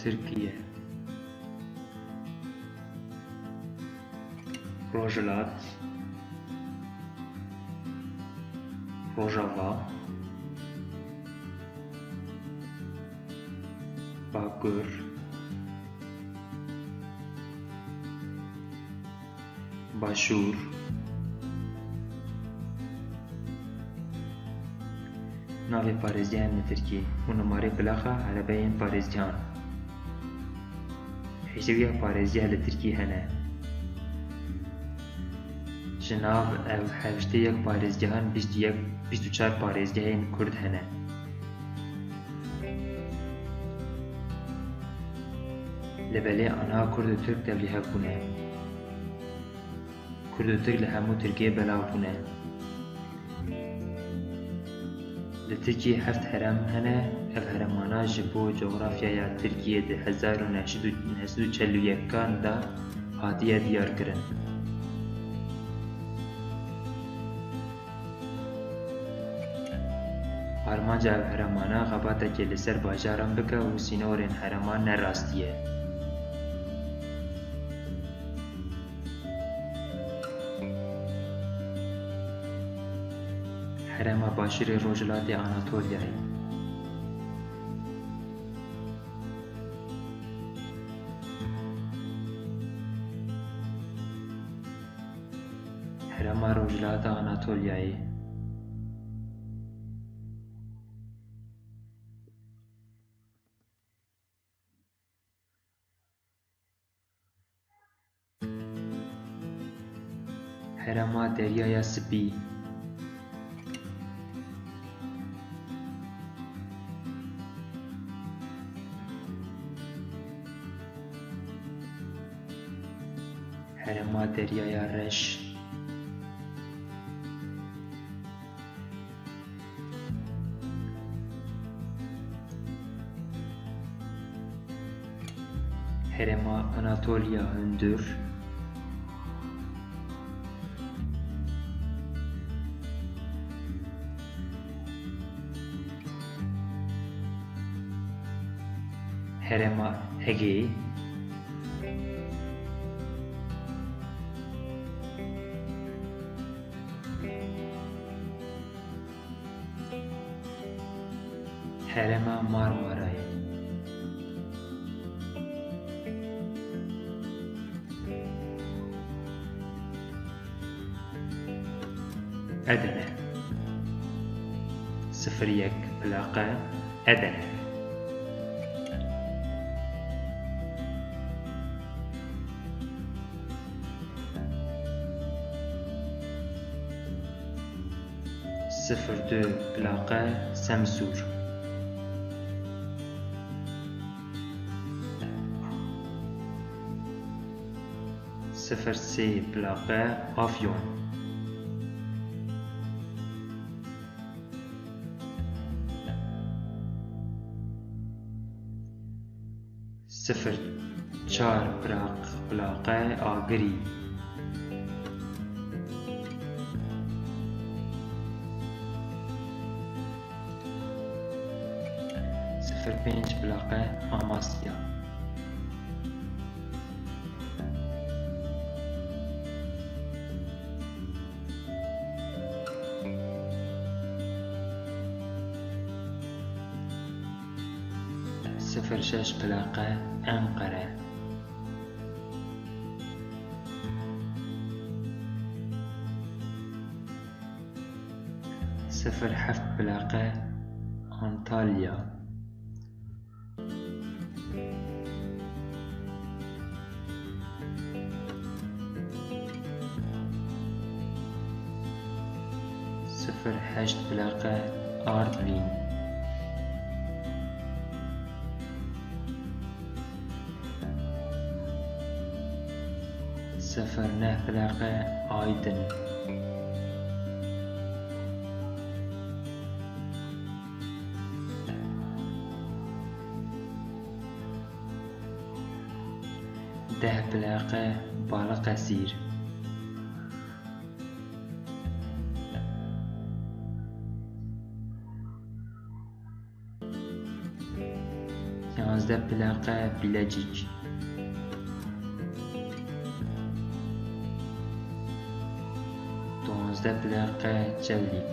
Türkiye, Rojhilat, Rojava, Bakur, Başur, navê parêzgehan li Tirkiye û numarê bilaxa helebeyên parêzgehan. Hêjîviya parêzgeh li Tirkiye hene. Ji nav ev heştê yek parêzgehan bîst û çar parêzgehên Kurd hene. Li belê aniha Kurd û Tirk tevlîhev bûne. Kurd û Tirk li hemû Tirkiyeyê belav bûne. Li Tirkiye heft herem hene, ev heremana ji bo coğrafyaya Tirkiye di 1941 da hatiye diyarkirin. Armanca ev heremana xebatekê li ser bajaran bike û sînorên hereman nerastiye. Herema Başûrê Rojhilatê Anatolyayê. Herema Rojhilata Anatolyayê. Herema Deryaya Spî. Herema Deryaya Reş. Herema Anatolya Hündür. Herema Ege. Herema Marmarayê. Edene 01 Plaqa Edene. صفر دو Plaqa Semsûr. صفر سه Plaqa Afyon. صفر چار Plaqa Agirî. صفر پنج Plaqa Amasya. صفر شش Plaqa Ankara. صفر هفت Plaqa Antalya. صفر هشت Plaqa Artvin. صفر نه Plaqa Aydın. ده Plaqa Balıkesir. 11 پلاقه بیلجیک 12 پلاقه چولیک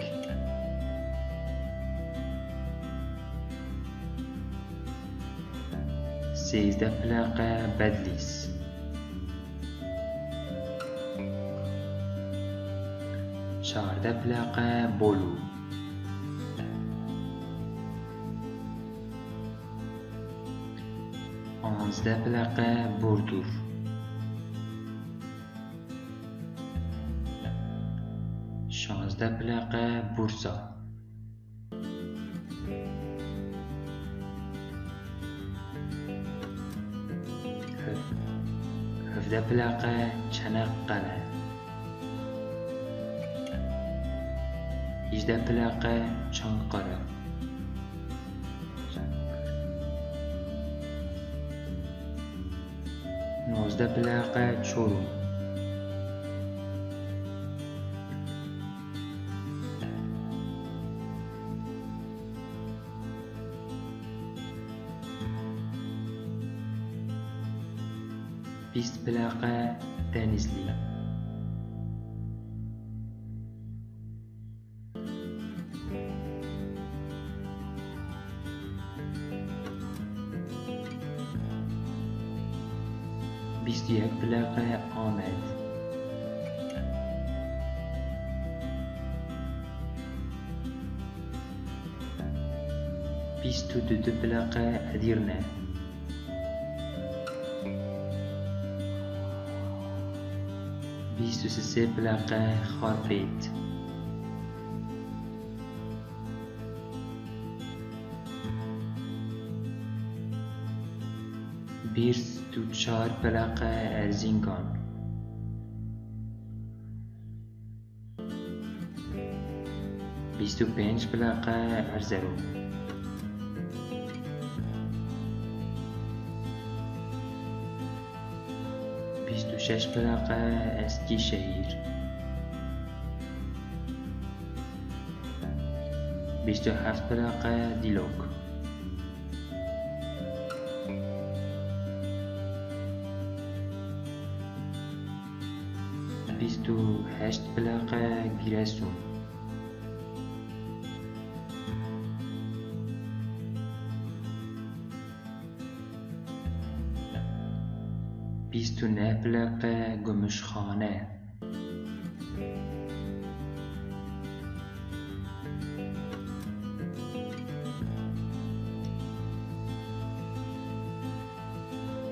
13 پلاقه بدلیس 14 پلاقه بولو 15 پلاقه بوردور 16 پلاقه بورسا 17 پلاقه چنقله 18 پلاقه چانقره 19 پلاقه چورو 20 پلاقه دنیزلی 21 پلاقه آمد 22 پلاقه ادیرنه 23 پلاقه خارپیت 24 پلاقه ارزینگان 25 پلاقه ارزرون 26 پلاقه اسکیشهیر 27 پلاقه دیلوک 28 پلاقه گیرسون 29 پلاقه گمشخانه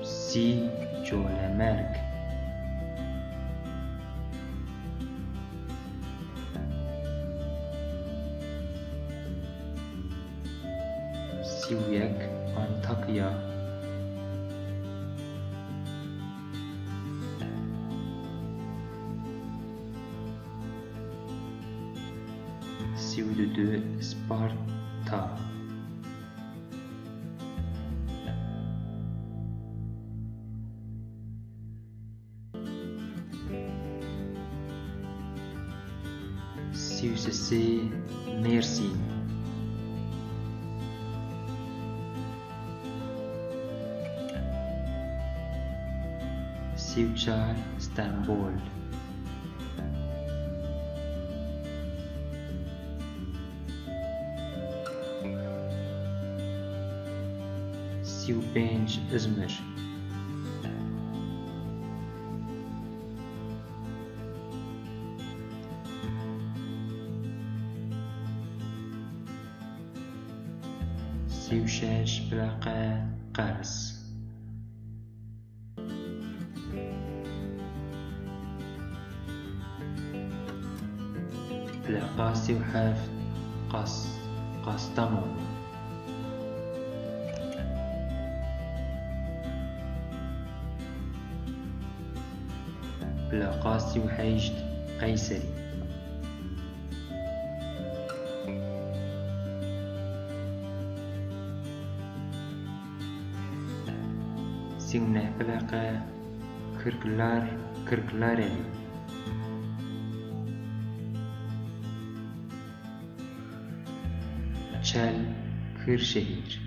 30 جولمرگ 31 آنتاکیا 32 اسپارتا 33 مرسی 34 استانبول 35 ازمر 36 پلاقه قرص 37 قسطمون 38 قیصری 39 پلاقه کرکلارلی 40 کرشهیر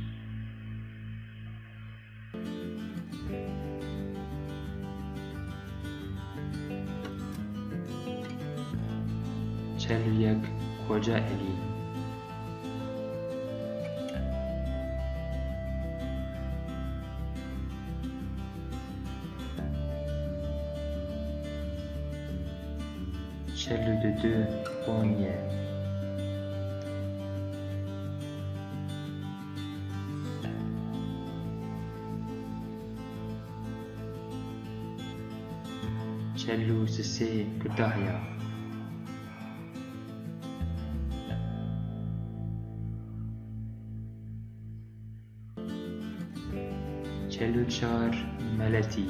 41 خواجه علی 42 قونیه 43 کرداهیا 44 ملتی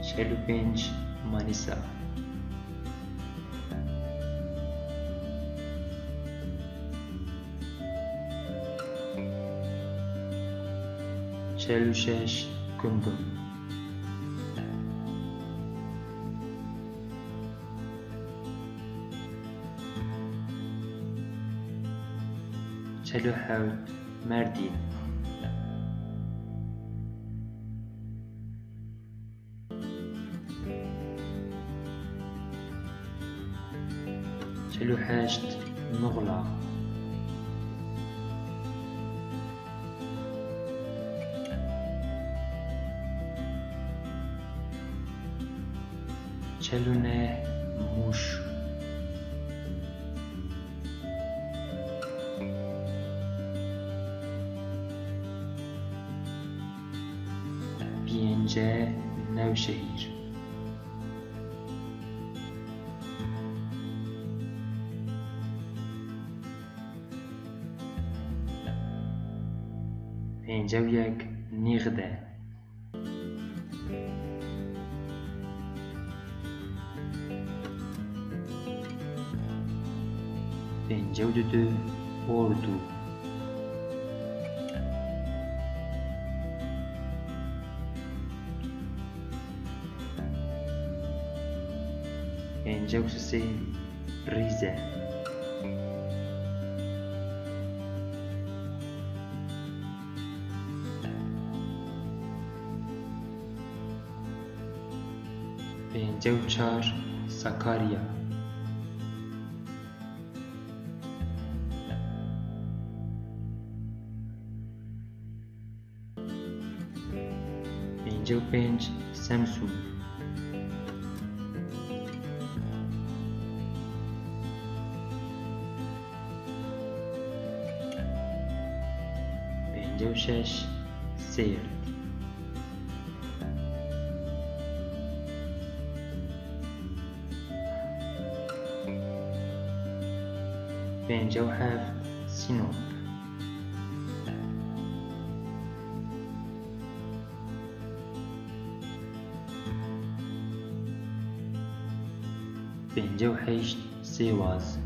45 مانیسا 46 گمگم 47 مردین 48 مغلا 49 موش 5 نوشهیر 51 نیغده 52 اردو 53 ریزه 54 ساکاریا 55 سمسون 56 سرد 57 سینوب 58 سیواز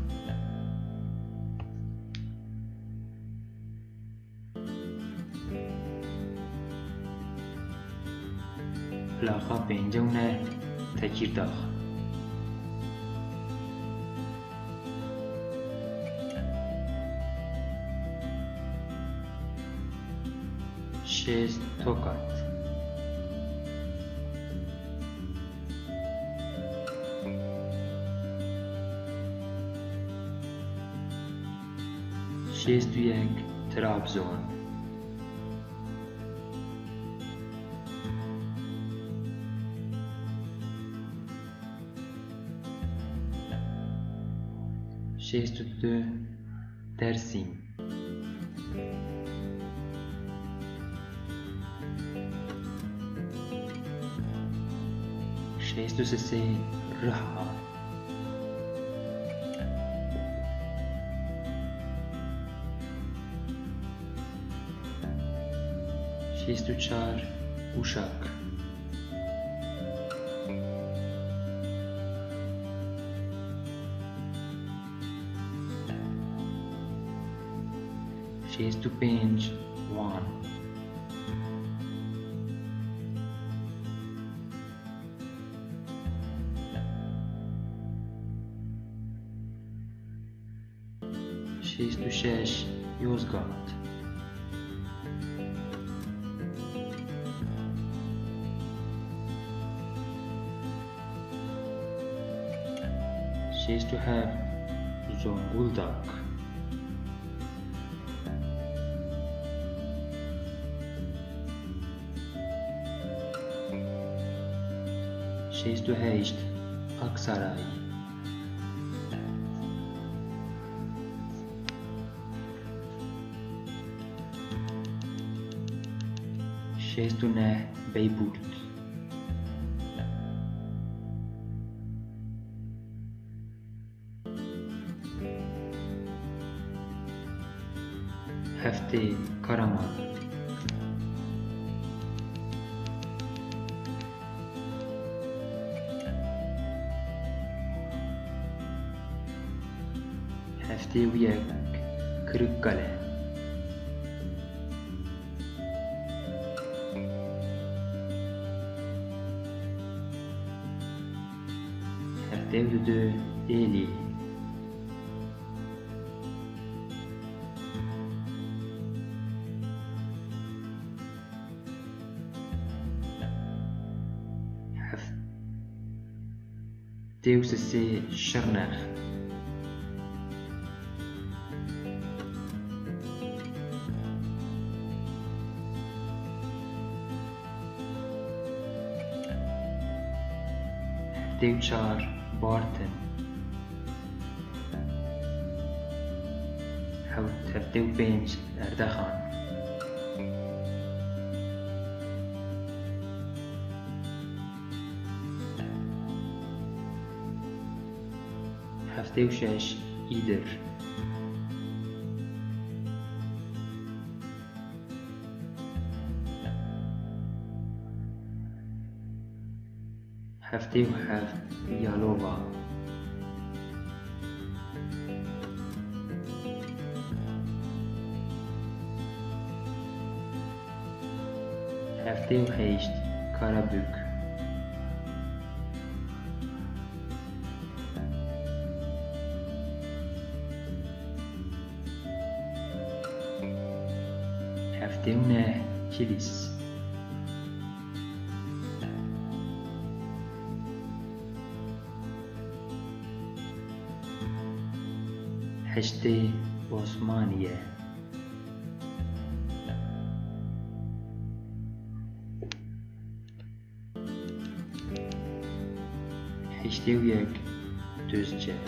59 تکیرداغ 6 توکات 61 ترابزون 62 درسیم 63 رها 64 اوشاک 65 وان 66 یوزگارد شێست و هەفت زۆنگولداک شێست و هەیشت ئاکسارای شێست و نە بەیبورد هەفتێ کارەمان هەفتێ و یەک کرکگەلە هەفتێ و دو ئێلی هەفتێ و سێ شڕنەخ هەفتێ و چار بارتن هەفتێ و پێنج ئەردەخان هەفتێ و شەش ئیدر هەفتێ و هەفت یالۆڤا هەفتێ و هەیشت کارەبووک هەفتێ و نە کلیس هەشتێ ئۆسمانیە هەشتێ و یەک دۆزجە